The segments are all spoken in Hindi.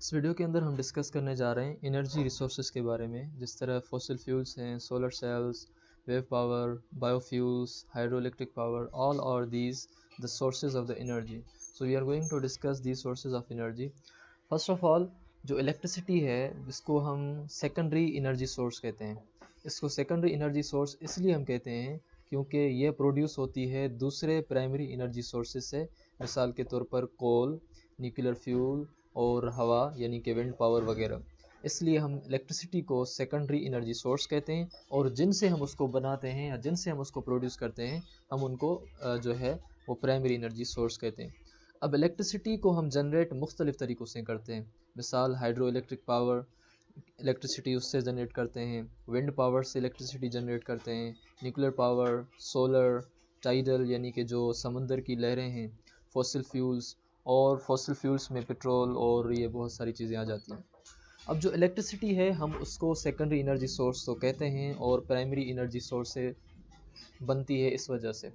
इस वीडियो के अंदर हम डिस्कस करने जा रहे हैं एनर्जी रिसोर्सेज के बारे में, जिस तरह फॉसिल फ्यूल्स हैं, solar cells, wave power, biofuels, hydroelectric power, all are these the sources of the energy. So we are going to discuss these sources of energy. First of all, जो इलेक्ट्रिसिटी है जिसको हम सेकेंडरी एनर्जी सोर्स कहते हैं. इसको सेकेंडरी एनर्जी सोर्स इसलिए हम कहते हैं क्योंकि ये प्रोड्यूस होती है दूसरे प्राइमरी एनर्जी सोर्सेज से. मिसाल के तौर पर कोल, न्यूक्लियर फ्यूल और हवा यानी कि विंड पावर वगैरह. इसलिए हम इलेक्ट्रिसिटी को सेकेंडरी एनर्जी सोर्स कहते हैं, और जिनसे हम उसको बनाते हैं या जिनसे हम उसको प्रोड्यूस करते हैं हम उनको जो है वो प्राइमरी एनर्जी सोर्स कहते हैं. अब इलेक्ट्रिसिटी को हम जनरेट मुख्तलिफ़ तरीक़ों से करते हैं. मिसाल हाइड्रो इलेक्ट्रिक पावर, इलेक्ट्रिसिटी उससे जनरेट करते हैं. विंड पावर से इलेक्ट्रिसिटी जनरेट करते हैं. न्यूक्लियर पावर, सोलर, टाइडल यानी कि जो समंदर की लहरें हैं, फॉसिल फ्यूल्स, और फॉसिल फ्यूल्स में पेट्रोल और ये बहुत सारी चीज़ें आ जाती हैं. अब जो इलेक्ट्रिसिटी है हम उसको सेकेंडरी एनर्जी सोर्स तो कहते हैं और प्राइमरी एनर्जी सोर्स से बनती है इस वजह से.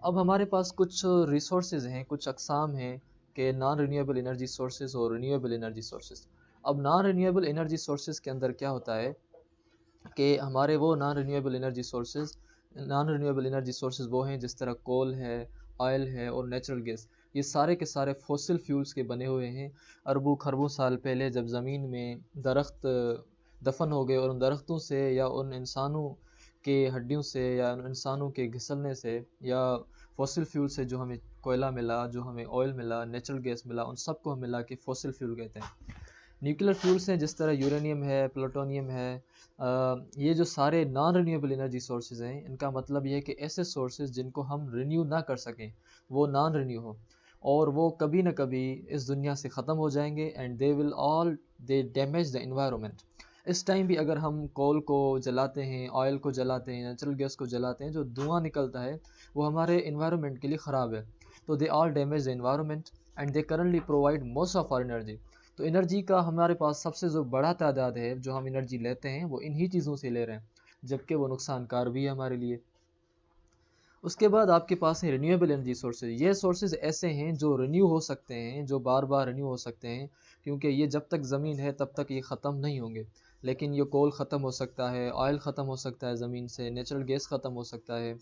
अब हमारे पास कुछ रिसोर्सेज हैं, कुछ अक़साम हैं कि नॉन रिन्यूएबल एनर्जी सोर्सेज और रिन्यूएबल एनर्जी सोर्सेज. अब नॉन रिन्यूएबल एनर्जी सोर्सेज के अंदर क्या होता है कि हमारे वो नॉन रिन्यूएबल एनर्जी सोर्सेज वो हैं जिस तरह कोल है, ऑयल है और नेचुरल गैस. ये सारे के सारे फॉसिल फ्यूल्स के बने हुए हैं. अरबों खरबों साल पहले जब ज़मीन में दरख्त दफन हो गए और उन दरख्तों से या उन इंसानों के हड्डियों से या उन इंसानों के घिसलने से या फॉसिल फ्यूल से जो हमें कोयला मिला, जो हमें ऑयल मिला, नेचुरल गैस मिला, उन सब को हम मिला के फॉसिल फ्यूल कहते हैं. न्यूक्लियर फ्यूल्स हैं जिस तरह यूरेनियम है, प्लूटोनियम है. ये जो सारे नॉन रिन्यूएबल एनर्जी सोर्सेज हैं, इनका मतलब ये है कि ऐसे सोर्सेज जिनको हम रिन्यू ना कर सकें, वो नॉन रिन्यू हो और वो कभी ना कभी इस दुनिया से ख़त्म हो जाएंगे. And they damage the environment. इस टाइम भी अगर हम कोल को जलाते हैं, ऑयल को जलाते हैं, नेचुरल गैस को जलाते हैं, जो धुआं निकलता है वो हमारे इन्वायरमेंट के लिए ख़राब है. तो they all damage the environment and they currently provide most of our energy. तो एनर्जी का हमारे पास सबसे जो बड़ा तादाद है जो हम एनर्जी लेते हैं वो इन्हीं चीज़ों से ले रहे हैं, जबकि वो नुकसानकार भी है हमारे लिए. उसके बाद आपके पास है रिन्यूएबल एनर्जी सोर्सेज. ये सोर्सेज ऐसे हैं जो रिन्यू हो सकते हैं, जो बार बार रिन्यू हो सकते हैं, क्योंकि ये जब तक ज़मीन है तब तक ये ख़त्म नहीं होंगे. लेकिन ये कोल ख़त्म हो सकता है, ऑयल ख़त्म हो सकता है ज़मीन से, नेचुरल गैस ख़त्म हो सकता है,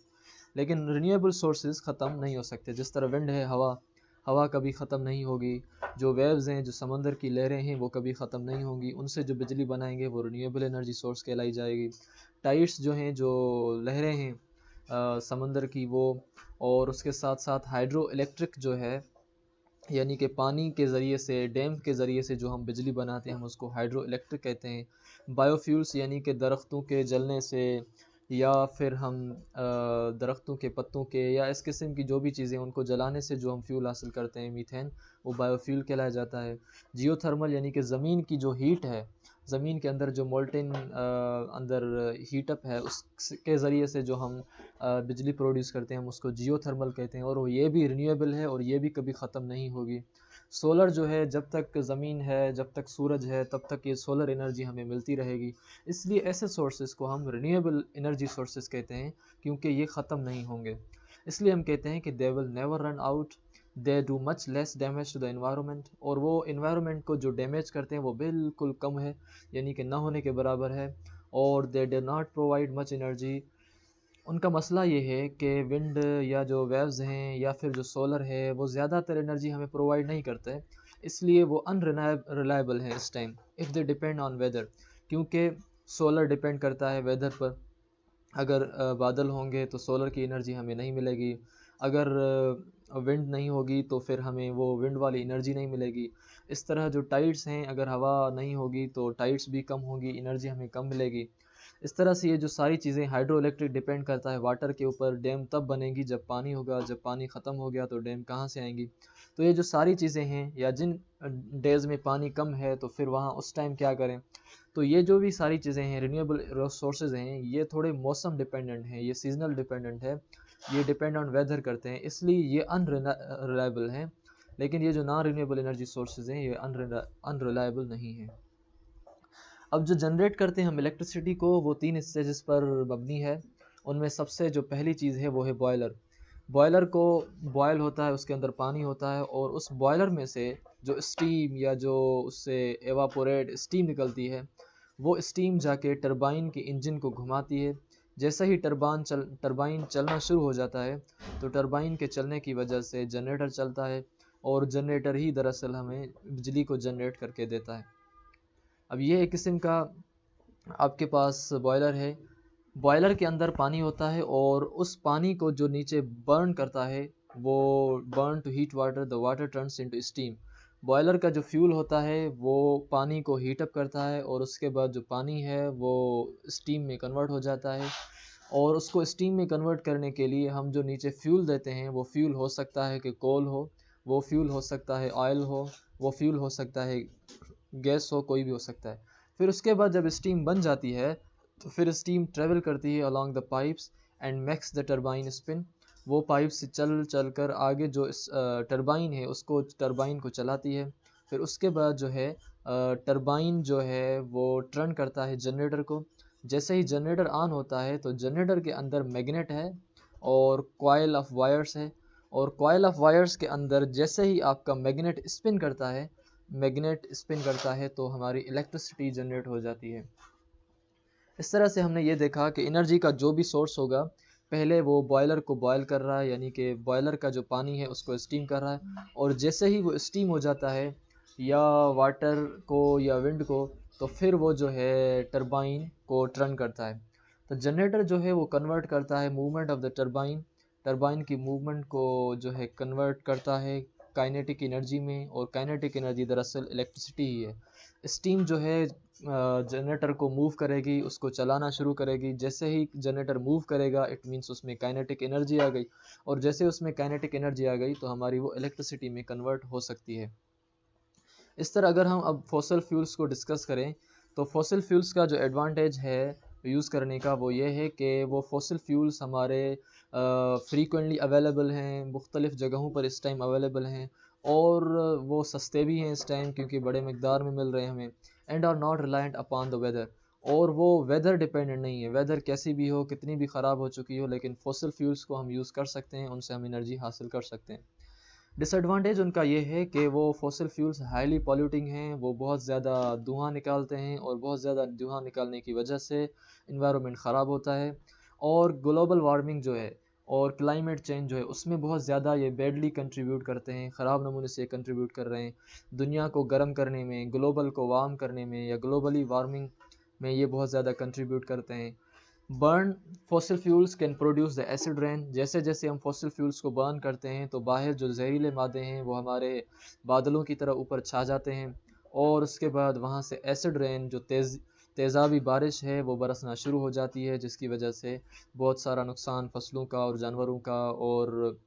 लेकिन रिन्यूएबल सोर्सेज ख़त्म नहीं हो सकते. जिस तरह विंड है, हवा, हवा कभी ख़त्म नहीं होगी. जो वेव्स हैं, जो समंदर की लहरें हैं, वो कभी ख़त्म नहीं होंगी. उनसे जो बिजली बनाएंगे वो रिन्यूएबल एनर्जी सोर्स कहलाई जाएगी. टाइड्स जो हैं, जो लहरें हैं समंदर की, वो, और उसके साथ साथ हाइड्रो इलेक्ट्रिक जो है यानी कि पानी के ज़रिए से, डैम के ज़रिए से जो हम बिजली बनाते हैं हम उसको हाइड्रो इलेक्ट्रिक कहते हैं. बायोफ्यूल्स यानी कि दरख्तों के जलने से या फिर हम दरख्तों के पत्तों के या इस किस्म की जो भी चीज़ें उनको जलाने से जो हम फ्यूल हासिल करते हैं, मीथेन, वो बायोफ्यूल कहलाया जाता है. जियोथर्मल यानी कि ज़मीन की जो हीट है, ज़मीन के अंदर जो मोल्टेन अंदर हीटअप है, उसके ज़रिए से जो हम बिजली प्रोड्यूस करते हैं हम उसको जियोथर्मल कहते हैं, और वो ये भी रिन्यूएबल है और ये भी कभी ख़त्म नहीं होगी. सोलर जो है, जब तक ज़मीन है, जब तक सूरज है, तब तक ये सोलर एनर्जी हमें मिलती रहेगी. इसलिए ऐसे सोर्सेज़ को हम रिन्यूएबल एनर्जी सोर्सेज़ कहते हैं, क्योंकि ये ख़त्म नहीं होंगे. इसलिए हम कहते हैं कि they will never run out, they do much less damage to the environment. और वो इन्वायरमेंट को जो डैमेज करते हैं वो बिल्कुल कम है, यानी कि ना होने के बराबर है. और they day not provide much energy. उनका मसला ये है कि विंड या जो वेव्स हैं या फिर जो सोलर है वो ज़्यादातर एनर्जी हमें प्रोवाइड नहीं करते, इसलिए वो अनरिलायबल है इस time. If they depend on whether, क्योंकि सोलर डिपेंड करता है वेदर पर. अगर बादल होंगे तो सोलर की एनर्जी हमें नहीं मिलेगी. अगर विंड नहीं होगी तो फिर हमें वो विंड वाली एनर्जी नहीं मिलेगी. इस तरह जो टाइड्स हैं, अगर हवा नहीं होगी तो टाइड्स भी कम होगी, एनर्जी हमें कम मिलेगी. इस तरह से ये जो सारी चीज़ें, हाइड्रो इलेक्ट्रिक डिपेंड करता है वाटर के ऊपर. डैम तब बनेगी जब पानी होगा, जब पानी ख़त्म हो गया तो डैम कहाँ से आएंगी. तो ये जो सारी चीज़ें हैं, या जिन डेज़ में पानी कम है तो फिर वहाँ उस टाइम क्या करें. तो ये जो भी सारी चीज़ें हैं, रिन्यूएबल सोर्सेज हैं, ये थोड़े मौसम डिपेंडेंट हैं, ये सीजनल डिपेंडेंट है, ये डिपेंड ऑन वेदर करते हैं, इसलिए ये अनरिलायबल हैं. लेकिन ये जो नॉन रिन्यूएबल एनर्जी सोर्सेज हैं ये अनरिलायबल नहीं है. अब जो जनरेट करते हैं हम इलेक्ट्रिसिटी को, वो 3 स्टेजेस पर मबनी है. उनमें सबसे जो पहली चीज़ है वो है बॉयलर. बॉयलर को बॉयल होता है, उसके अंदर पानी होता है और उस बॉयलर में से जो स्टीम या जो उससे एवापोरेट स्टीम निकलती है, वो स्टीम जाके टरबाइन के इंजन को घुमाती है। जैसे ही टरबाइन चलना शुरू हो जाता है तो टरबाइन के चलने की वजह से जनरेटर चलता है, और जनरेटर ही दरअसल हमें बिजली को जनरेट करके देता है। अब ये एक किस्म का आपके पास बॉयलर है। बॉयलर के अंदर पानी होता है और उस पानी को जो नीचे बर्न करता है, वो burn to heat water, the water turns into steam. Boiler का जो फ्यूल होता है वो पानी को हीट अप करता है, और उसके बाद जो पानी है वो स्टीम में कन्वर्ट हो जाता है। और उसको स्टीम में कन्वर्ट करने के लिए हम जो नीचे फ्यूल देते हैं, वो फ्यूल हो सकता है कि कोल हो, वो फ्यूल हो सकता है ऑयल हो, वो फ्यूल हो सकता है गैस हो, कोई भी हो सकता है। फिर उसके बाद जब स्टीम बन जाती है तो फिर स्टीम ट्रेवल करती है along the pipes and makes the turbine spin. वो पाइप से चल चल कर आगे जो टरबाइन है उसको टरबाइन को चलाती है। फिर उसके बाद जो है टरबाइन जो है वो टर्न करता है जनरेटर को। जैसे ही जनरेटर ऑन होता है तो जनरेटर के अंदर मैग्नेट है और कॉइल ऑफ वायर्स है, और कॉइल ऑफ वायर्स के अंदर जैसे ही आपका मैग्नेट स्पिन करता है, तो हमारी इलेक्ट्रिसिटी जनरेट हो जाती है। इस तरह से हमने ये देखा कि एनर्जी का जो भी सोर्स होगा, पहले वो बॉयलर को बॉयल कर रहा है, यानी कि बॉयलर का जो पानी है उसको स्टीम कर रहा है, और जैसे ही वो स्टीम हो जाता है या वाटर को या विंड को, तो फिर वो जो है टरबाइन को टर्न करता है। तो जनरेटर जो है वो कन्वर्ट करता है movement of the turbine, turbine की मूवमेंट को जो है कन्वर्ट करता है काइनेटिक एनर्जी में, और काइनेटिक एनर्जी दरअसल इलेक्ट्रिसिटी ही है। स्टीम जो है जनरेटर को मूव करेगी, उसको चलाना शुरू करेगी। जैसे ही जनरेटर मूव करेगा इट मीन्स उसमें काइनेटिक एनर्जी आ गई, और जैसे उसमें काइनेटिक एनर्जी आ गई तो हमारी वो इलेक्ट्रिसिटी में कन्वर्ट हो सकती है। इस तरह अगर हम अब फॉसिल फ्यूल्स को डिस्कस करें, तो फॉसिल फ्यूल्स का जो एडवांटेज है यूज़ करने का वो ये है कि वो फॉसिल फ्यूल्स हमारे फ्रीक्वेंटली अवेलेबल हैं, मुख्तलिफ़ जगहों पर इस टाइम अवेलेबल हैं, और वो सस्ते भी हैं इस टाइम क्योंकि बड़े मकदार में मिल रहे हैं हमें। And are not reliant upon the weather, और वो वेदर डिपेंडेंट नहीं है, वेदर कैसी भी हो, कितनी भी ख़राब हो चुकी हो, लेकिन फॉसिल फ्यूल्स को हम यूज़ कर सकते हैं, उनसे हम एनर्जी हासिल कर सकते हैं। डिसएडवांटेज उनका ये है कि वो फॉसिल फ्यूल्स हाईली पॉल्यूटिंग हैं, वो बहुत ज़्यादा धुआं निकालते हैं, और बहुत ज़्यादा धुआं निकालने की वजह से इन्वायरमेंट ख़राब होता है। और ग्लोबल वार्मिंग जो है और क्लाइमेट चेंज जो है उसमें बहुत ज़्यादा ये बैडली कंट्रीब्यूट करते हैं, ख़राब नमूने से कंट्रीब्यूट कर रहे हैं दुनिया को गर्म करने में, ग्लोबल को वार्म करने में, या ग्लोबली वार्मिंग में ये बहुत ज़्यादा कंट्रीब्यूट करते हैं। Burn fossil fuels can produce the acid rain. जैसे जैसे हम फॉसिल फ्यूल्स को बर्न करते हैं तो बाहर जो जहरीले मादे हैं वो हमारे बादलों की तरह ऊपर छा जाते हैं, और उसके बाद वहाँ से एसिड रेन जो तेज़ाबी बारिश है वो बरसना शुरू हो जाती है, जिसकी वजह से बहुत सारा नुकसान फसलों का और जानवरों का और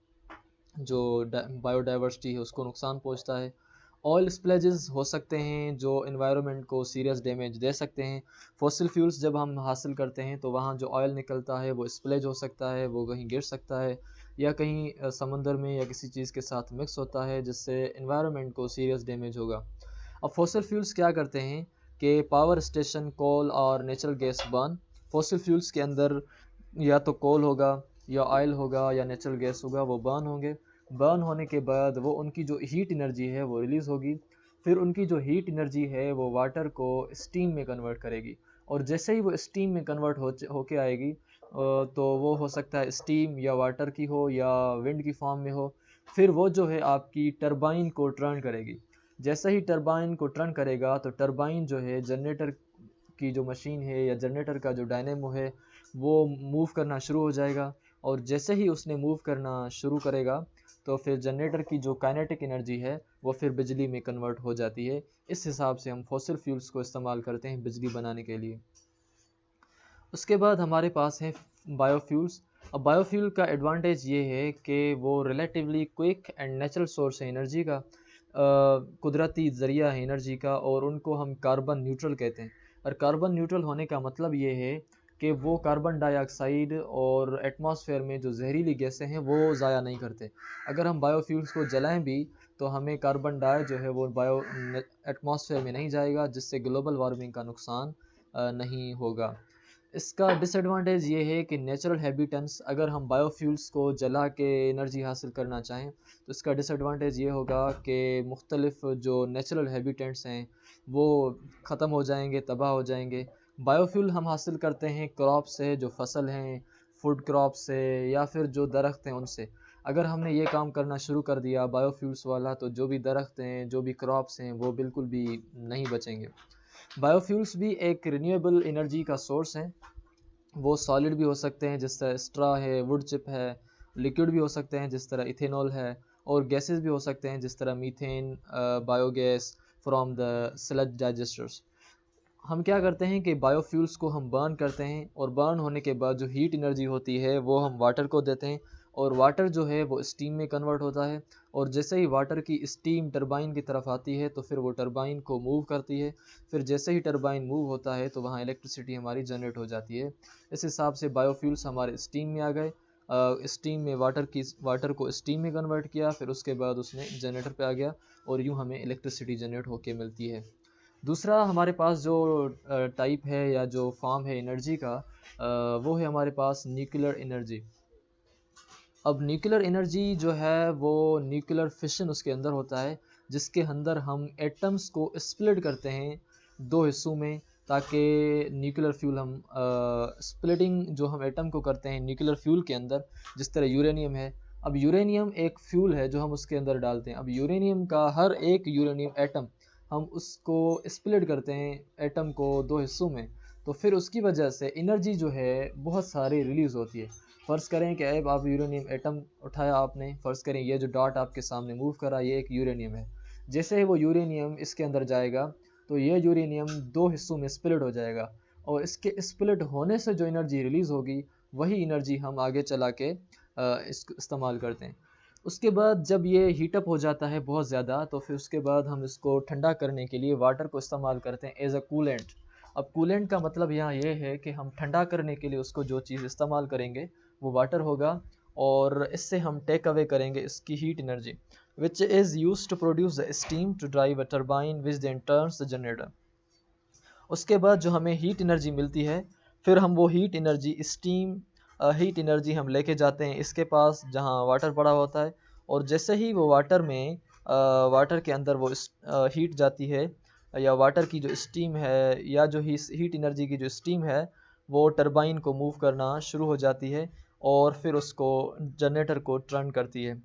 जो बायोडाइवर्सिटी है उसको नुकसान पहुंचता है। ऑयल स्प्लैजेस हो सकते हैं जो एनवायरनमेंट को सीरियस डैमेज दे सकते हैं। फॉसिल फ्यूल्स जब हम हासिल करते हैं तो वहाँ जो ऑयल निकलता है वो स्प्लैज हो सकता है, वो कहीं गिर सकता है, या कहीं समंदर में या किसी चीज़ के साथ मिक्स होता है, जिससे एनवायरनमेंट को सीरियस डैमेज होगा। अब फॉसिल फ्यूल्स क्या करते हैं कि पावर स्टेशन कोल और natural gas burn, fossil fuels के अंदर या तो कोल होगा या ऑयल होगा या नेचुरल गैस होगा, वो बर्न होंगे। बर्न होने के बाद वो उनकी जो हीट एनर्जी है वो रिलीज़ होगी। फिर उनकी जो हीट एनर्जी है वो वाटर को स्टीम में कन्वर्ट करेगी, और जैसे ही वो स्टीम में कन्वर्ट होके आएगी तो वो हो सकता है स्टीम या वाटर की हो या विंड की फॉर्म में हो। फिर वो जो है आपकी टरबाइन को टर्न करेगी। जैसे ही टरबाइन को टर्न करेगा तो टरबाइन जो है जनरेटर की जो मशीन है या जनरेटर का जो डायनेमो है वो मूव करना शुरू हो जाएगा, और जैसे ही उसने मूव करना शुरू करेगा तो फिर जनरेटर की जो काइनेटिक एनर्जी है वो फिर बिजली में कन्वर्ट हो जाती है। इस हिसाब से हम फॉसिल फ्यूल्स को इस्तेमाल करते हैं बिजली बनाने के लिए। उसके बाद हमारे पास है बायोफ्यूल्स। अब बायोफ्यूल का एडवांटेज ये है कि वो relatively quick and natural source है एनर्जी का, कुदरती ज़रिया है एनर्जी का, और उनको हम कार्बन न्यूट्रल कहते हैं। और कार्बन न्यूट्रल होने का मतलब ये है कि वो कार्बन डाइऑक्साइड और एटमॉस्फेयर में जो जहरीली गैसें हैं वो ज़ाया नहीं करते। अगर हम बायोफ्यूल्स को जलाएं भी तो हमें कार्बन डाई जो है वो एटमॉस्फेयर में नहीं जाएगा, जिससे ग्लोबल वार्मिंग का नुकसान नहीं होगा। इसका डिसएडवांटेज ये है कि नेचुरल हैबिटेंट्स, अगर हम बायोफ्यूल्स को जला के एनर्जी हासिल करना चाहें तो इसका डिसएडवांटेज ये होगा कि मुख्तलिफ जो नेचुरल हैबिटेंट्स हैं वो ख़त्म हो जाएंगे, तबाह हो जाएंगे। बायोफ्यूल हम हासिल करते हैं क्रॉप से, जो फसल हैं, फूड क्रॉप से, या फिर जो दरख्त हैं उनसे। अगर हमने ये काम करना शुरू कर दिया बायोफ्यूल्स वाला, तो जो भी दरख्त हैं, जो भी क्रॉप्स हैं, वो बिल्कुल भी नहीं बचेंगे। बायोफ्यूल्स भी एक रिन्यूएबल एनर्जी का सोर्स है। वो सॉलिड भी हो सकते हैं जिस तरह स्ट्रा है, वुड चिप है, लिक्विड भी हो सकते हैं जिस तरह इथेनॉल है, और गैसेस भी हो सकते हैं जिस तरह methane, biogas from the sludge digesters. हम क्या करते हैं कि बायोफ्यूल्स को हम बर्न करते हैं, और बर्न होने के बाद जो हीट एनर्जी होती है वो हम वाटर को देते हैं, और वाटर जो है वो स्टीम में कन्वर्ट होता है। और जैसे ही वाटर की स्टीम टरबाइन की तरफ आती है तो फिर वो टरबाइन को मूव करती है। फिर जैसे ही टरबाइन मूव होता है तो वहाँ इलेक्ट्रिसिटी हमारी जनरेट हो जाती है। इस हिसाब से बायोफ्यूल्स हमारे स्टीम में आ गए। स्टीम में वाटर को स्टीम में कन्वर्ट किया, फिर उसके बाद उसने जनरेटर पे आ गया, और यूँ हमें इलेक्ट्रिसिटी जनरेट होके मिलती है। दूसरा हमारे पास जो टाइप है या जो फॉर्म है एनर्जी का, वो है हमारे पास न्यूक्लियर एनर्जी। अब न्यूक्लियर एनर्जी जो है वो न्यूक्लियर फिशन उसके अंदर होता है, जिसके अंदर हम एटम्स को स्प्लिट करते हैं दो हिस्सों में, ताकि न्यूक्लियर फ्यूल हम स्प्लिटिंग जो हम एटम को करते हैं न्यूक्लियर फ्यूल के अंदर, जिस तरह यूरेनियम है। अब यूरेनियम एक फ्यूल है जो हम उसके अंदर डालते हैं। अब यूरेनियम का हर एक यूरेनियम एटम हम उसको स्प्लिट करते हैं एटम को दो हिस्सों में, तो फिर उसकी वजह से एनर्जी जो है बहुत सारी रिलीज़ होती है। फ़र्ज़ करें कि अब आप यूरेनियम एटम उठाया आपने, फ़र्ज़ करें ये जो डॉट आपके सामने मूव करा ये एक यूरेनियम है। जैसे ही वो यूरेनियम इसके अंदर जाएगा तो ये यूरेनियम दो हिस्सों में स्प्लिट हो जाएगा, और इसके स्प्लिट होने से जो एनर्जी रिलीज़ होगी वही एनर्जी हम आगे चला के इसको इस्तेमाल करते हैं। उसके बाद जब ये हीटअप हो जाता है बहुत ज़्यादा, तो फिर उसके बाद हम इसको ठंडा करने के लिए वाटर को इस्तेमाल करते हैं एज अ कूलेंट। अब कूलेंट का मतलब यहाँ ये है कि हम ठंडा करने के लिए उसको जो चीज़ इस्तेमाल करेंगे वो वाटर होगा, और इससे हम टेक अवे करेंगे इसकी heat energy, which is use to produce the steam to drive a turbine which then turns the generator. उसके बाद जो हमें हीट एनर्जी मिलती है, फिर हम वो हीट एनर्जी हम लेके जाते हैं इसके पास जहाँ वाटर पड़ा होता है, और जैसे ही वो वाटर के अंदर वो हीट जाती है, या वाटर की जो स्टीम है, या जो हीट एनर्जी की जो स्टीम है, वो टरबाइन को मूव करना शुरू हो जाती है, और फिर उसको जनरेटर को टर्न करती है।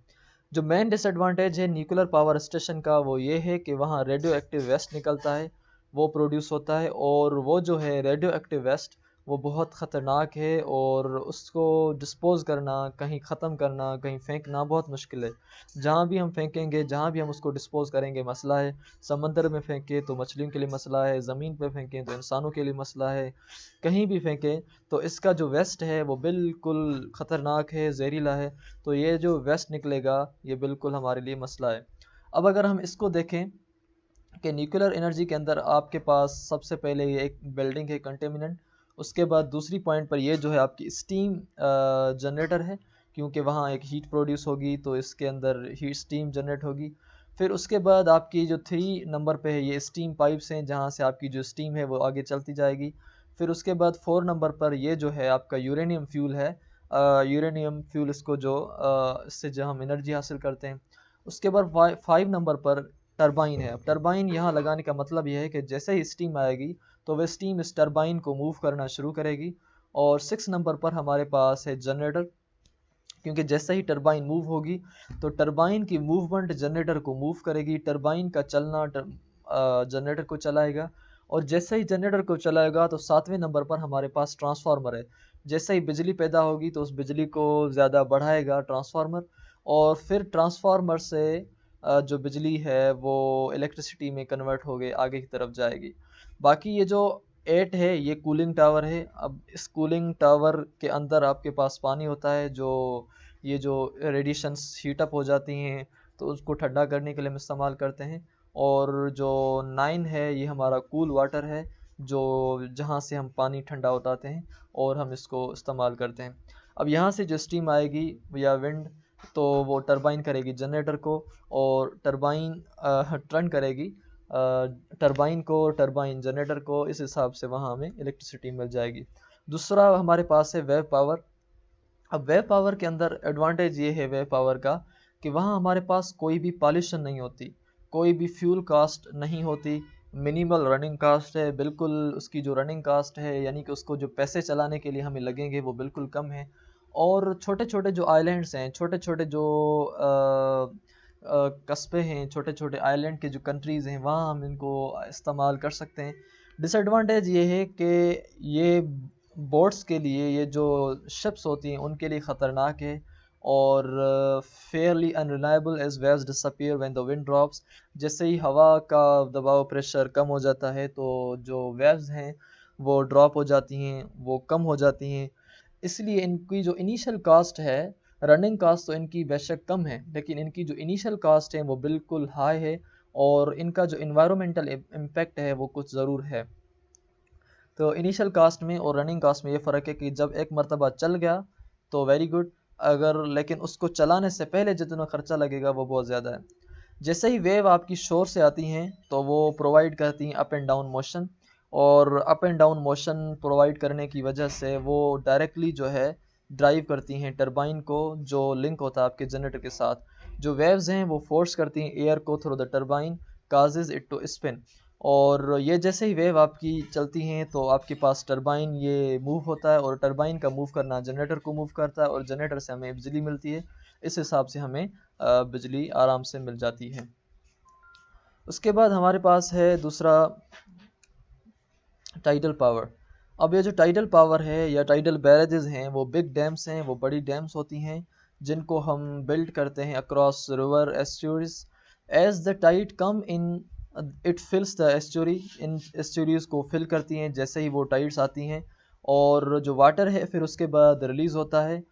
जो मेन डिसएडवांटेज है न्यूक्लियर पावर स्टेशन का वो ये है कि वहाँ रेडियो एक्टिव वेस्ट निकलता है, वो प्रोड्यूस होता है, और वो जो है रेडियो एक्टिव वेस्ट वो बहुत ख़तरनाक है, और उसको डिस्पोज़ करना, कहीं ख़त्म करना, कहीं फेंकना बहुत मुश्किल है। जहाँ भी हम फेंकेंगे, जहाँ भी हम उसको डिस्पोज़ करेंगे मसला है। समंदर में फेंकें तो मछलियों के लिए मसला है, ज़मीन पे फेंकें तो इंसानों के लिए मसला है, कहीं भी फेंकें तो इसका जो वेस्ट है वो बिल्कुल ख़तरनाक है, जहरीला है। तो ये जो वेस्ट निकलेगा ये बिल्कुल हमारे लिए मसला है। अब अगर हम इसको देखें कि न्यूक्लियर एनर्जी के अंदर आपके पास सबसे पहले ये एक बिल्डिंग है कंटेमिनेंट, उसके बाद दूसरी पॉइंट पर ये जो है आपकी स्टीम जनरेटर है, क्योंकि वहाँ एक हीट प्रोड्यूस होगी तो इसके अंदर हीट स्टीम जनरेट होगी। फिर उसके बाद आपकी जो 3 नंबर पे है ये स्टीम पाइप्स हैं जहाँ से आपकी जो स्टीम है वो आगे चलती जाएगी। फिर उसके बाद 4 नंबर पर ये जो है आपका यूरेनियम फ्यूल है, यूरेनियम फ्यूल इसको जो इससे जो हम एनर्जी हासिल करते हैं। उसके बाद 5 नंबर पर टरबाइन है। अब टरबाइन यहाँ लगाने का मतलब यह है कि जैसे ही स्टीम आएगी तो वह स्टीम इस टरबाइन को मूव करना शुरू करेगी। और 6 नंबर पर हमारे पास है जनरेटर, क्योंकि जैसे ही टरबाइन मूव होगी तो टरबाइन की मूवमेंट जनरेटर को मूव करेगी, टरबाइन का चलना जनरेटर को चलाएगा, और जैसे ही जनरेटर को चलाएगा तो 7वें नंबर पर हमारे पास ट्रांसफार्मर है। जैसे ही बिजली पैदा होगी तो उस बिजली को ज़्यादा बढ़ाएगा ट्रांसफार्मर, और फिर ट्रांसफार्मर से जो बिजली है वो इलेक्ट्रिसिटी में कन्वर्ट हो गए आगे की तरफ जाएगी। बाकी ये जो 8 है ये कूलिंग टावर है। अब इस कूलिंग टावर के अंदर आपके पास पानी होता है, जो ये जो रेडिएशंस हीटअप हो जाती हैं तो उसको ठंडा करने के लिए हम इस्तेमाल करते हैं। और जो 9 है ये हमारा कूल वाटर है, जो जहाँ से हम पानी ठंडा उतारते हैं और हम इसको इस्तेमाल करते हैं। अब यहाँ से जो स्टीम आएगी या विंड, तो वो टरबाइन करेगी जनरेटर को, और टरबाइन टर्न करेगी टरबाइन को, टरबाइन जनरेटर को, इस हिसाब से वहाँ हमें इलेक्ट्रिसिटी मिल जाएगी। दूसरा हमारे पास है वेव पावर। अब वेव पावर के अंदर एडवांटेज ये है वेव पावर का कि वहाँ हमारे पास कोई भी पॉल्यूशन नहीं होती, कोई भी फ्यूल कास्ट नहीं होती, मिनिमल रनिंग कास्ट है, बिल्कुल उसकी जो रनिंग कास्ट है यानी कि उसको जो पैसे चलाने के लिए हमें लगेंगे वो बिल्कुल कम है। और छोटे छोटे जो आइलैंड्स हैं, छोटे छोटे जो कस्बे हैं, छोटे छोटे आइलैंड के जो कंट्रीज़ हैं वहाँ हम इनको इस्तेमाल कर सकते हैं। डिसएडवांटेज ये है कि ये बोट्स के लिए, ये जो शिप्स होती हैं उनके लिए ख़तरनाक है और fairly unreliable as waves disappear when the wind drops. जैसे ही हवा का दबाव प्रेशर कम हो जाता है तो जो वेव्स हैं वो ड्रॉप हो जाती हैं, वो कम हो जाती हैं। इसलिए इनकी जो इनिशियल कास्ट है, रनिंग कास्ट तो इनकी बेशक कम है लेकिन इनकी जो इनिशियल कास्ट है वो बिल्कुल हाई है और इनका जो इन्वायरमेंटल इम्पैक्ट है वो कुछ ज़रूर है। तो इनिशियल कास्ट में और रनिंग कास्ट में ये फ़र्क है कि जब एक मरतबा चल गया तो वेरी गुड, अगर लेकिन उसको चलाने से पहले जितना ख़र्चा लगेगा वो बहुत ज़्यादा है। जैसे ही वेव आपकी शोर से आती हैं तो वो प्रोवाइड करती हैं अप एंड डाउन मोशन, और up and down motion provide करने की वजह से वो डायरेक्टली जो है ड्राइव करती हैं टरबाइन को, जो लिंक होता है आपके जनरेटर के साथ। जो वेव्स हैं वो फोर्स करती हैं एयर को through the turbine, causes it to spin. और ये जैसे ही वेव आपकी चलती हैं तो आपके पास टरबाइन ये मूव होता है और टरबाइन का मूव करना जनरेटर को मूव करता है और जनरेटर से हमें बिजली मिलती है। इस हिसाब से हमें बिजली आराम से मिल जाती है। उसके बाद हमारे पास है दूसरा टाइडल पावर। अब ये जो टाइडल पावर है या टाइडल बैरेजेस हैं वो बिग डैम्स हैं, वो बड़ी डैम्स होती हैं जिनको हम बिल्ड करते हैं across river estuaries. As the tide come in it fills the estuary, इन एस्चुरीज को फिल करती हैं जैसे ही वो टाइड्स आती हैं। और जो वाटर है फिर उसके बाद रिलीज होता है,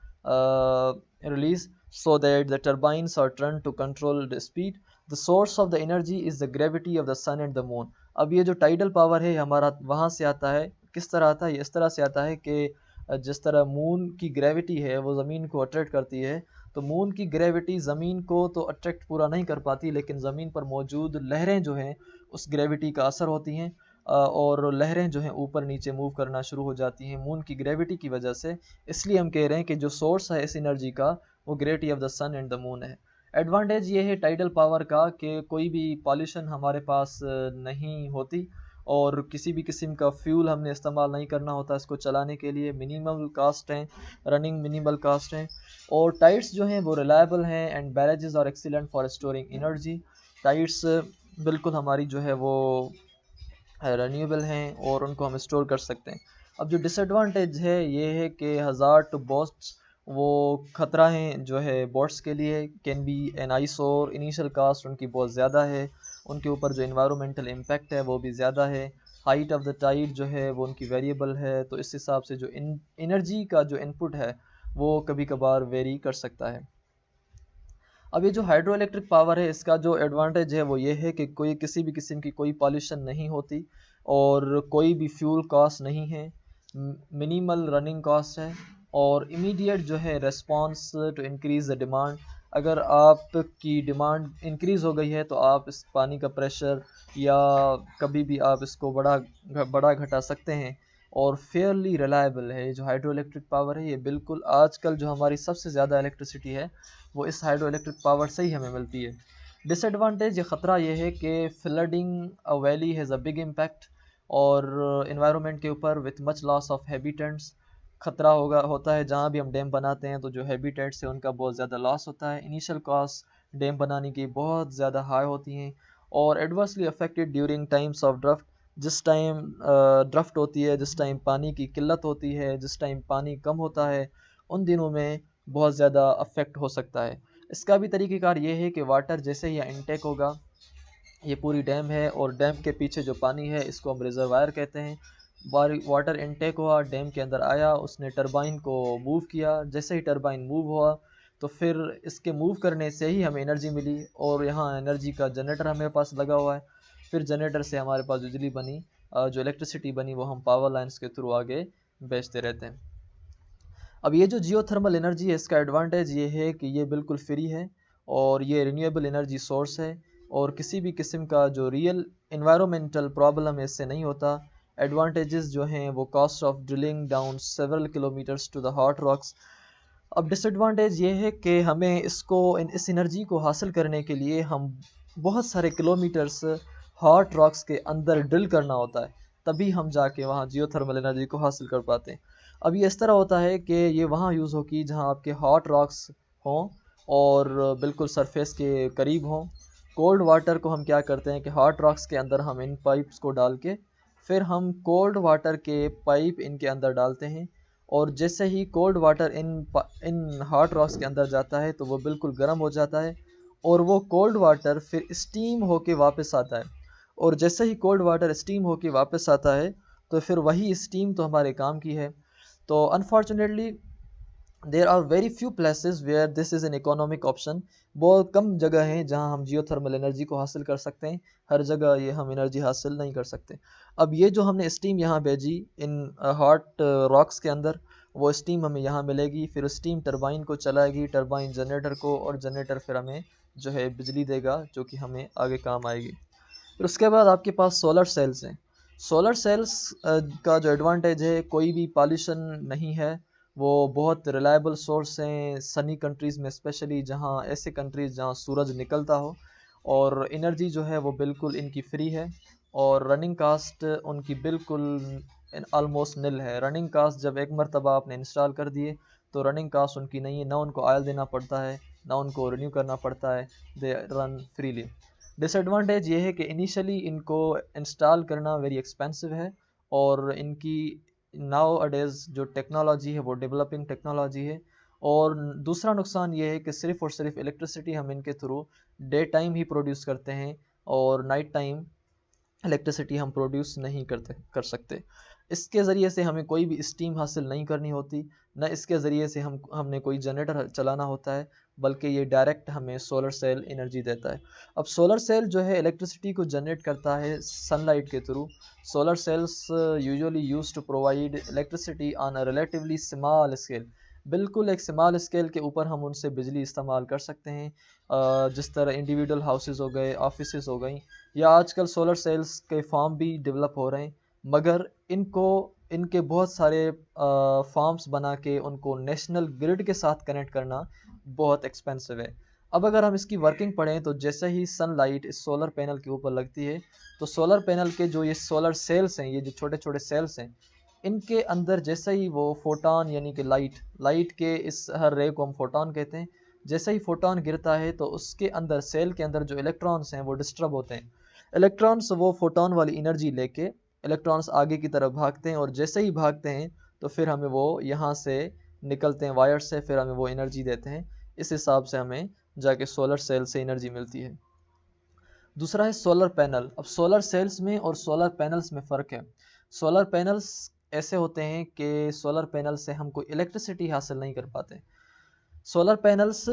release, so that the turbines are turn to control the speed. The source of the energy is the gravity of the sun and the moon. अब ये जो टाइडल पावर है हमारा वहाँ से आता है, किस तरह आता है, ये इस तरह से आता है कि जिस तरह मून की ग्रेविटी है वो ज़मीन को अट्रैक्ट करती है, तो मून की ग्रेविटी ज़मीन को तो अट्रैक्ट पूरा नहीं कर पाती लेकिन ज़मीन पर मौजूद लहरें जो हैं उस ग्रेविटी का असर होती हैं, और लहरें जो हैं ऊपर नीचे मूव करना शुरू हो जाती हैं मून की ग्रेविटी की वजह से। इसलिए हम कह रहे हैं कि जो सोर्स है इस एनर्जी का वो gravity of the sun and the moon है। एडवांटेज ये है टाइडल पावर का कि कोई भी पॉल्यूशन हमारे पास नहीं होती और किसी भी किस्म का फ्यूल हमने इस्तेमाल नहीं करना होता इसको चलाने के लिए। मिनिमल कास्ट हैं, रनिंग मिनिमल कास्ट हैं, और टाइड्स जो हैं वो रिलायबल हैं and barrages are excellent for storing energy. Tides बिल्कुल हमारी जो है वो रीन्यूएबल हैं और उनको हम स्टोर कर सकते हैं। अब जो डिसएडवांटेज है ये है कि हज़ार्ड टू बोट्स, वो ख़तरा है जो है बोट्स के लिए, can be an eyesore. Initial cost उनकी बहुत ज़्यादा है, उनके ऊपर जो इन्वायरमेंटल इम्पैक्ट है वो भी ज़्यादा है। हाइट ऑफ द टाइड जो है वो उनकी वेरिएबल है, तो इस हिसाब से जो एनर्जी का जो इनपुट है वो कभी कभार वेरी कर सकता है। अब ये जो हाइड्रो इलेक्ट्रिक पावर है इसका जो एडवांटेज है वो ये है कि कोई किसी भी किस्म की कोई पॉल्यूशन नहीं होती और कोई भी फ्यूल कॉस्ट नहीं है, मिनिमल रनिंग कॉस्ट है और इमीडिएट जो है response to increase the demand. अगर आपकी डिमांड इंक्रीज हो गई है तो आप इस पानी का प्रेशर या कभी भी आप इसको बड़ा घटा सकते हैं। और फेयरली रिलायबल है, जो हाइड्रो इलेक्ट्रिक पावर है ये बिल्कुल आजकल जो हमारी सबसे ज़्यादा इलेक्ट्रिसिटी है वो इस हाइड्रो इलेक्ट्रिक पावर से ही हमें मिलती है। डिसएडवांटेज या ख़तरा ये है कि flooding a valley has a big impact और इन्वायरमेंट के ऊपर with much loss of habitats. ख़तरा होता है जहाँ भी हम डैम बनाते हैं तो जो हैबिटेट्स है उनका बहुत ज़्यादा लॉस होता है। इनिशियल कॉस्ट डैम बनाने की बहुत ज़्यादा हाई होती हैं और adversely affected during times of draft. जिस टाइम ड्राफ्ट होती है, जिस टाइम पानी की किल्लत होती है, जिस टाइम पानी कम होता है, उन दिनों में बहुत ज़्यादा अफेक्ट हो सकता है। इसका भी तरीक़ेकार ये है कि वाटर जैसे ही इनटेक होगा, ये पूरी डैम है और डैम के पीछे जो पानी है इसको हम रिजर्वायर कहते हैं। वाटर इनटेक हुआ, डैम के अंदर आया, उसने टरबाइन को मूव किया, जैसे ही टरबाइन मूव हुआ तो फिर इसके मूव करने से ही हमें एनर्जी मिली और यहाँ एनर्जी का जनरेटर हमारे पास लगा हुआ है। फिर जनरेटर से हमारे पास बिजली बनी, जो इलेक्ट्रिसिटी बनी वो हम पावर लाइन्स के थ्रू आगे बेचते रहते हैं। अब ये जो जियो थर्मल एनर्जी है इसका एडवांटेज ये है कि ये बिल्कुल फ्री है और ये रिन्यूएबल एनर्जी सोर्स है और किसी भी किस्म का जो रियल इन्वायरमेंटल प्रॉब्लम है इससे नहीं होता। एडवांटेजेस जो हैं वो cost of drilling down several kilometres to the hot rocks. अब डिसएडवांटेज ये है कि हमें इस एनर्जी को हासिल करने के लिए हम बहुत सारे किलोमीटर्स हॉट रॉक्स के अंदर ड्रिल करना होता है, तभी हम जाके वहाँ जियोथर्मल एनर्जी को हासिल कर पाते हैं। अब ये इस तरह होता है कि ये वहाँ यूज़ होगी जहाँ आपके हॉट रॉक्स हों और बिल्कुल सरफेस के करीब हों। कोल्ड वाटर को हम क्या करते हैं कि हॉट रॉक्स के अंदर हम इन पाइप्स को डाल के फिर हम कोल्ड वाटर के पाइप इनके अंदर डालते हैं, और जैसे ही cold water in hot rocks के अंदर जाता है तो वो बिल्कुल गर्म हो जाता है, और वो कोल्ड वाटर फिर स्टीम होके वापस आता है। और जैसे ही कोल्ड वाटर स्टीम होके वापस आता है तो फिर वही स्टीम तो हमारे काम की है। तो unfortunately there are very few places where this is an economic option. बहुत कम जगह हैं जहां हम जियोथर्मल एनर्जी को हासिल कर सकते हैं, हर जगह ये हम एनर्जी हासिल नहीं कर सकते। अब ये जो हमने स्टीम यहाँ भेजी इन हॉट रॉक्स के अंदर, वो स्टीम हमें यहाँ मिलेगी, फिर स्टीम टरबाइन को चलाएगी, टरबाइन जनरेटर को, और जनरेटर फिर हमें जो है बिजली देगा जो कि हमें आगे काम आएगी। फिर उसके बाद आपके पास सोलर सेल्स हैं। सोलर सेल्स का जो एडवांटेज है, कोई भी पॉल्यूशन नहीं है, वो बहुत रिलायबल सोर्स हैं सनी कंट्रीज़ में, स्पेशली जहाँ ऐसे कंट्रीज़ जहाँ सूरज निकलता हो, और एनर्जी जो है वो बिल्कुल इनकी फ्री है, और रनिंग कास्ट उनकी बिल्कुल ऑलमोस्ट निल है। रनिंग कास्ट जब एक मरतबा आपने इंस्टॉल कर दिए तो रनिंग कास्ट उनकी नहीं है, ना उनको ऑयल देना पड़ता है, ना उनको रिन्यू करना पड़ता है, दे रन फ्रीली। डिसएडवांटेज ये है कि इनिशियली इनको इंस्टॉल करना वेरी एक्सपेंसिव है, और इनकी नाउ अडेज जो टेक्नोलॉजी है वो डेवलपिंग टेक्नोलॉजी है। और दूसरा नुकसान ये है कि सिर्फ़ और सिर्फ इलेक्ट्रिसिटी हम इनके थ्रू डे टाइम ही प्रोड्यूस करते हैं, और नाइट टाइम इलेक्ट्रिसिटी हम प्रोड्यूस नहीं कर सकते। इसके ज़रिए से हमें कोई भी स्टीम हासिल नहीं करनी होती, न इसके ज़रिए से हमने कोई जनरेटर चलाना होता है, बल्कि ये डायरेक्ट हमें सोलर सेल एनर्जी देता है। अब सोलर सेल जो है इलेक्ट्रिसिटी को जनरेट करता है सनलाइट के through. Solar cells usually used to provide electricity on a relatively small scale. बिल्कुल एक स्मॉल स्केल के ऊपर हम उनसे बिजली इस्तेमाल कर सकते हैं, जिस तरह इंडिविजुअल हाउसेस हो गए, ऑफिसेस हो गई, या आजकल सोलर सेल्स के फार्म भी डेवलप हो रहे हैं, मगर इनके बहुत सारे फार्म्स बना के उनको नेशनल ग्रिड के साथ कनेक्ट करना बहुत एक्सपेंसिव है। अब अगर हम इसकी वर्किंग पढ़ें तो जैसे ही सनलाइट इस सोलर पैनल के ऊपर लगती है तो सोलर पैनल के जो ये सोलर सेल्स हैं, ये जो छोटे छोटे सेल्स हैं, इनके अंदर जैसे ही वो फोटोन यानी कि लाइट के इस हर रे को हम फोटोन कहते हैं, जैसे ही फोटोन गिरता है तो उसके अंदर सेल के अंदर जो इलेक्ट्रॉन्स हैं वो डिस्टर्ब होते हैं। इलेक्ट्रॉन्स वो फोटोन वाली एनर्जी लेके इलेक्ट्रॉन्स आगे की तरफ भागते हैं, और जैसे ही भागते हैं तो फिर हमें वो यहाँ से निकलते हैं वायर से, फिर हमें वो एनर्जी देते हैं। इस हिसाब से हमें जाके सोलर सेल से एनर्जी मिलती है। दूसरा है सोलर पैनल। अब सोलर सेल्स में और सोलर पैनल्स में फ़र्क है। सोलर पैनल्स ऐसे होते हैं कि सोलर पैनल से हम कोई इलेक्ट्रिसिटी हासिल नहीं कर पाते। सोलर पैनल्स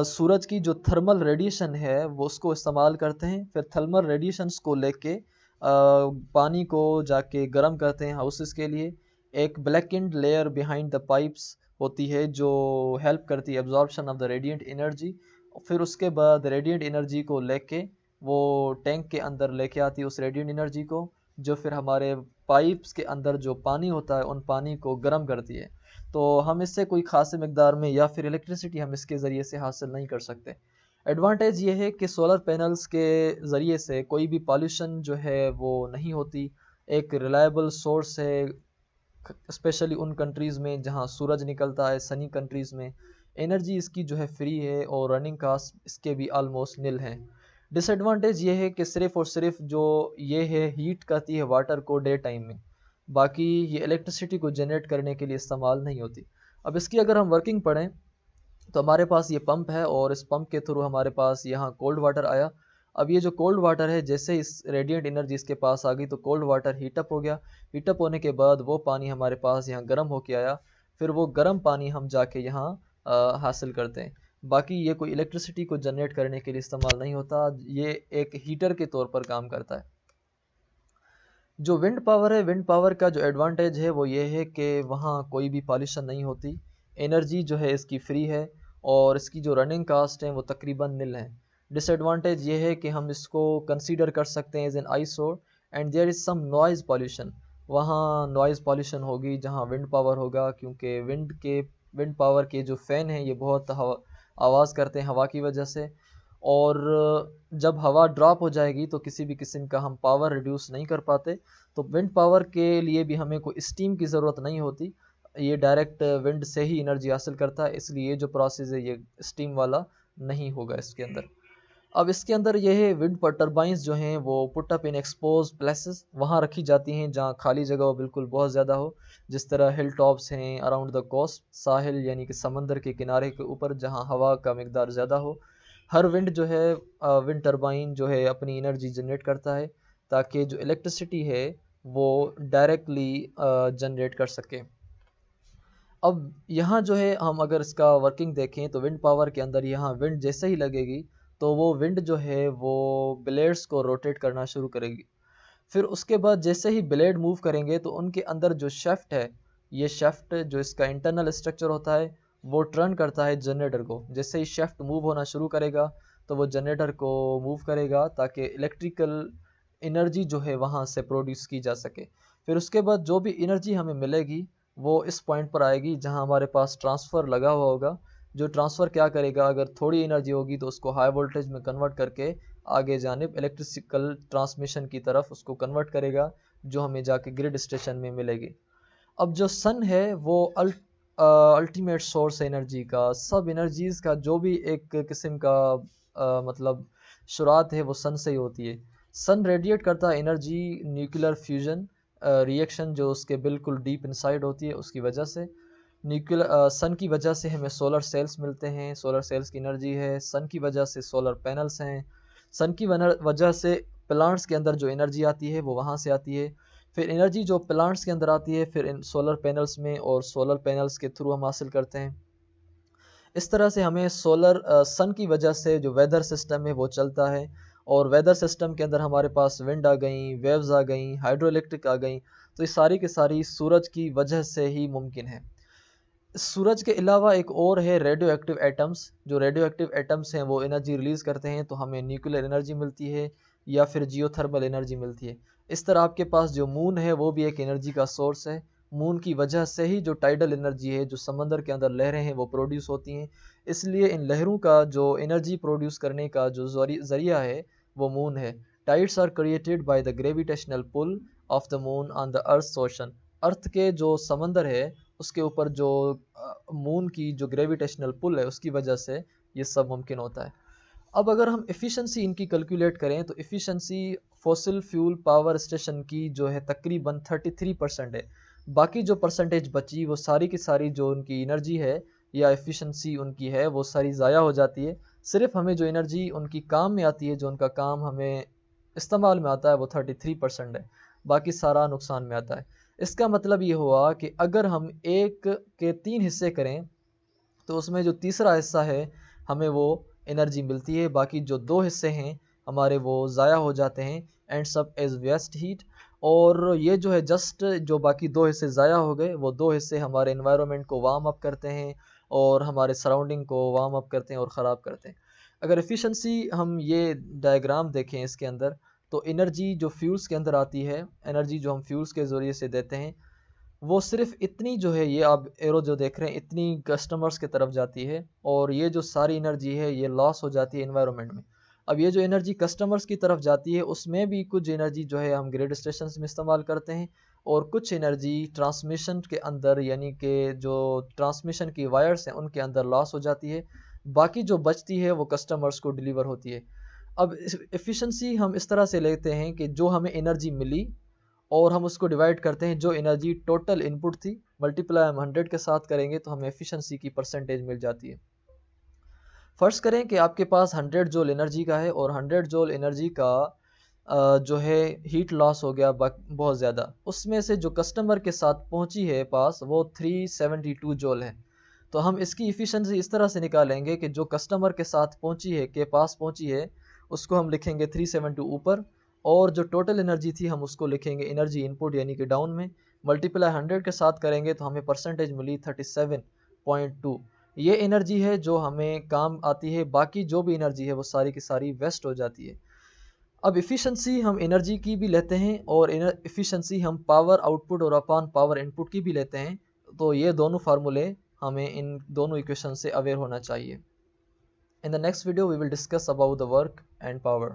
सूरज की जो थर्मल रेडिएशन है वो उसको इस्तेमाल करते हैं, फिर थर्मल रेडिएशंस को लेके पानी को जाके गर्म करते हैं हाउसेस के लिए। एक blanket layer behind the pipes होती है जो हेल्प करती है absorption of the radiant energy. फिर उसके बाद रेडिएंट एनर्जी को लेके वो टैंक के अंदर लेके आती है उस रेडिएंट एनर्जी को, जो फिर हमारे पाइप्स के अंदर जो पानी होता है उन पानी को गर्म करती है। तो हम इससे कोई खास मकदार में या फिर इलेक्ट्रिसिटी हम इसके ज़रिए से हासिल नहीं कर सकते। एडवांटेज ये है कि सोलर पैनल्स के ज़रिए से कोई भी पॉल्यूशन जो है वो नहीं होती, एक रिलायबल सोर्स है, स्पेशली उन कंट्रीज़ में जहाँ सूरज निकलता है, सनी कंट्रीज़ में एनर्जी इसकी जो है फ्री है, और रनिंग कास्ट इसके भी आलमोस्ट निल हैं। डिसएडवांटेज ये है कि सिर्फ़ और सिर्फ जो ये है हीट करती है वाटर को डे टाइम में, बाकी ये इलेक्ट्रिसिटी को जनरेट करने के लिए इस्तेमाल नहीं होती। अब इसकी अगर हम वर्किंग पढ़ें तो हमारे पास ये पंप है, और इस पंप के थ्रू हमारे पास यहाँ कोल्ड वाटर आया। अब ये जो कोल्ड वाटर है, जैसे इस रेडिएंट एनर्जी इसके पास आ गई तो कोल्ड वाटर हीटअप हो गया। हीटअप होने के बाद वो पानी हमारे पास यहाँ गर्म होके आया, फिर वो गर्म पानी हम जाके यहाँ हासिल करते हैं। बाकी ये कोई इलेक्ट्रिसिटी को जनरेट करने के लिए इस्तेमाल नहीं होता, ये एक हीटर के तौर पर काम करता है। जो विंड पावर है, विंड पावर का जो एडवांटेज है वो ये है कि वहाँ कोई भी पॉल्यूशन नहीं होती, एनर्जी जो है इसकी फ्री है, और इसकी जो रनिंग कास्ट है वो तकरीबन निल है। डिसएडवांटेज ये है कि हम इसको कंसीडर कर सकते हैं as an eyesore, and there is some noise pollution, वहाँ नॉइज़ पॉल्यूशन होगी जहाँ विंड पावर होगा, क्योंकि विंड पावर के जो फ़ैन हैं ये बहुत आवाज़ करते हैं हवा की वजह से, और जब हवा ड्रॉप हो जाएगी तो किसी भी किस्म का हम पावर रिड्यूस नहीं कर पाते। तो विंड पावर के लिए भी हमें कोई स्टीम की ज़रूरत नहीं होती, ये डायरेक्ट विंड से ही एनर्जी हासिल करता है, इसलिए जो प्रोसेस है ये स्टीम वाला नहीं होगा इसके अंदर। अब इसके अंदर ये है विंड टर्बाइंस जो हैं वो put up in expose places, वहाँ रखी जाती हैं जहाँ खाली जगह हो बिल्कुल बहुत ज़्यादा हो, जिस तरह हिल टॉप्स हैं अराउंड द कोस्ट, साहिल यानी कि समंदर के किनारे के ऊपर जहाँ हवा का मिकदार ज़्यादा हो। हर विंड जो है विंड टर्बाइन जो है अपनी एनर्जी जनरेट करता है ताकि जो इलेक्ट्रिसिटी है वो डायरेक्टली जनरेट कर सके। अब यहाँ जो है हम अगर इसका वर्किंग देखें तो विंड पावर के अंदर यहाँ विंड जैसे ही लगेगी तो वो विंड जो है वो ब्लेड्स को रोटेट करना शुरू करेगी। फिर उसके बाद जैसे ही ब्लेड मूव करेंगे तो उनके अंदर जो शेफ्ट है, ये शेफ्ट जो इसका इंटरनल स्ट्रक्चर होता है वो टर्न करता है जनरेटर को। जैसे ही शेफ्ट मूव होना शुरू करेगा तो वो जनरेटर को मूव करेगा ताकि इलेक्ट्रिकल एनर्जी जो है वहाँ से प्रोड्यूस की जा सके। फिर उसके बाद जो भी एनर्जी हमें मिलेगी वो इस पॉइंट पर आएगी जहाँ हमारे पास ट्रांसफ़र लगा हुआ होगा। जो ट्रांसफ़र क्या करेगा, अगर थोड़ी एनर्जी होगी तो उसको हाई वोल्टेज में कन्वर्ट करके आगे जानिब इलेक्ट्रिकल ट्रांसमिशन की तरफ उसको कन्वर्ट करेगा, जो हमें जाके ग्रिड स्टेशन में मिलेगी। अब जो सन है वो अल्टीमेट सोर्स है एनर्जी का, सब एनर्जीज़ का जो भी एक किस्म का मतलब शुरुआत है वो सन से ही होती है। सन रेडिएट करता है एनर्जी न्यूक्लियर फ्यूजन रिएक्शन जो उसके बिल्कुल डीप इनसाइड होती है उसकी वजह से। न्यूक्लियर सन की वजह से हमें सोलर सेल्स मिलते हैं, सोलर सेल्स की एनर्जी है। सन की वजह से सोलर पैनल्स हैं। सन की वजह से प्लांट्स के अंदर जो एनर्जी आती है वो वहाँ से आती है। फिर एनर्जी जो प्लांट्स के अंदर आती है फिर इन सोलर पैनल्स में, और सोलर पैनल्स के थ्रू हम हासिल करते हैं। इस तरह से हमें सन की वजह से जो वेदर सिस्टम है वो चलता है, और वेदर सिस्टम के अंदर हमारे पास विंड आ गई, वेव्स आ गई, हाइड्रो इलेक्ट्रिक आ गई। तो ये सारी की सारी सूरज की वजह से ही मुमकिन है। सूरज के अलावा एक और है रेडियो एक्टिव एटम्स। जो रेडियो एक्टिव एटम्स हैं वो एनर्जी रिलीज़ करते हैं तो हमें न्यूक्लियर एनर्जी मिलती है या फिर जियोथर्मल एनर्जी मिलती है। इस तरह आपके पास जो मून है वो भी एक एनर्जी का सोर्स है। मून की वजह से ही जो टाइडल एनर्जी है, जो समंदर के अंदर लहरें हैं वो प्रोड्यूस होती हैं। इसलिए इन लहरों का जो एनर्जी प्रोड्यूस करने का जो ज़रिया है वो मून है। Tides are created by the gravitational pull of the moon on the earth ocean. Earth के जो समंदर है उसके ऊपर जो मून की जो ग्रेविटेशनल पुल है उसकी वजह से ये सब मुमकिन होता है। अब अगर हम एफिशिएंसी इनकी कैलकुलेट करें तो efficiency fossil fuel power station की जो है तकरीबन 33% है। बाकी जो परसेंटेज बची वो सारी की सारी जो उनकी एनर्जी है या एफिशिएंसी उनकी है वो सारी ज़ाया हो जाती है। सिर्फ हमें जो एनर्जी उनकी काम में आती है, जो उनका काम हमें इस्तेमाल में आता है वो 33% है, बाकी सारा नुकसान में आता है। इसका मतलब ये हुआ कि अगर हम एक के 3 हिस्से करें तो उसमें जो तीसरा हिस्सा है हमें वो एनर्जी मिलती है, बाकी जो 2 हिस्से हैं हमारे वो ज़ाया हो जाते हैं, ends up as waste heat. और ये जो है जस्ट जो बाकी 2 हिस्से ज़ाया हो गए वो 2 हिस्से हमारे एनवायरनमेंट को वार्म अप करते हैं और हमारे सराउंडिंग को वार्म अप करते हैं और ख़राब करते हैं। अगर एफिशिएंसी हम ये डायग्राम देखें इसके अंदर, तो एनर्जी जो फ्यूल्स के अंदर आती है, एनर्जी जो हम फ्यूल्स के ज़रिए से देते हैं वो सिर्फ इतनी जो है, ये आप एरो जो देख रहे हैं इतनी कस्टमर्स की तरफ जाती है, और ये जो सारी एनर्जी है ये लॉस हो जाती है एनवायरनमेंट में। अब ये जो एनर्जी कस्टमर्स की तरफ जाती है उसमें भी कुछ एनर्जी जो है हम ग्रिड स्टेशन में इस्तेमाल करते हैं, और कुछ एनर्जी ट्रांसमिशन के अंदर यानी कि जो ट्रांसमिशन की वायर्स हैं उनके अंदर लॉस हो जाती है। बाकी जो बचती है वो कस्टमर्स को डिलीवर होती है। अब एफिशिएंसी हम इस तरह से लेते हैं कि जो हमें एनर्जी मिली और हम उसको डिवाइड करते हैं जो एनर्जी टोटल इनपुट थी, मल्टीप्लाई हम 100 के साथ करेंगे तो हमें एफिशिएंसी की परसेंटेज मिल जाती है। फ़र्ज़ करें कि आपके पास 100 जूल एनर्जी का है और 100 जूल एनर्जी का जो है हीट लॉस हो गया बहुत ज़्यादा। उसमें से जो कस्टमर के साथ पहुंची है पास वो 372 जूल है। तो हम इसकी एफिशिएंसी इस तरह से निकालेंगे कि जो कस्टमर के साथ पहुंची है, के पास पहुंची है, उसको हम लिखेंगे 372 ऊपर, और जो टोटल एनर्जी थी हम उसको लिखेंगे एनर्जी इनपुट यानी कि डाउन में, मल्टीप्लाई 100 के साथ करेंगे तो हमें परसेंटेज मिली 37.2। ये एनर्जी है जो हमें काम आती है, बाकी जो भी एनर्जी है वो सारी की सारी वेस्ट हो जाती है। अब इफ़िशेंसी हम एनर्जी की भी लेते हैं और इफ़िशेंसी हम पावर आउटपुट और अपॉन पावर इनपुट की भी लेते हैं। तो ये दोनों फार्मूले हमें इन दोनों इक्वेशन से अवेयर होना चाहिए। In the next video we will discuss about the work and power.